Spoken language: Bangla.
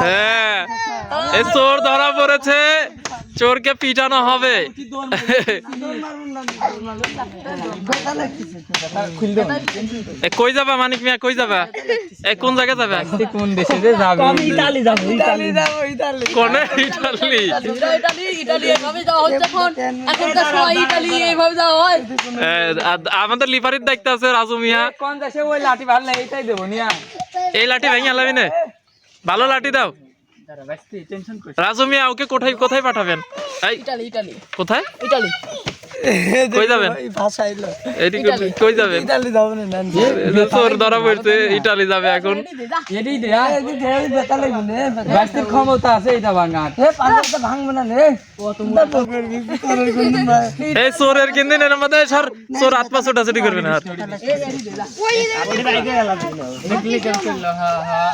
হ্যাঁ এই চোর ধরা পড়েছে, চোরকে পিটানো হবে। কই যাবা মানিক মিয়া, কই যাবা? কোন জায়গায় যাবে? কোন দেশে যে যাবে? ইতালি যাবো, ইতালি যাবো, কোনে ইটালি? ইতালি এভাবে যাওয়া হচ্ছে এখন, এখনকার সময় ইতালি এইভাবে যাওয়া হয়। আমাদের লিফারির দায়িত্ব আছে রাজু মিয়া। কোন দেশে ওই লাঠি ভালো লাগে এটাই দেবো নিয়া। এই লাঠি ভেঙে আলাবি না, ভালো লাঠি দাও। রাজু মিয়া ওকে কোথায় কোথায় পাঠাবেন? ইতালি, ইতালি, কোথায়? ইতালি। কই যাবেন? এদিকে কই যাবেন? ইতালি যাবো না, চোর ধরা পড়ছে, ইটালি যাবে এখন। এটাই দেয়া বাস্তির ক্ষমতা আছে এটা ভাঙার। ভাঙবে না রে। এই চোরের কিনদিন এর মধ্যে সর, চোর হাত পা ছোটাছুটি করবে না আর। হ্যাঁ হ্যাঁ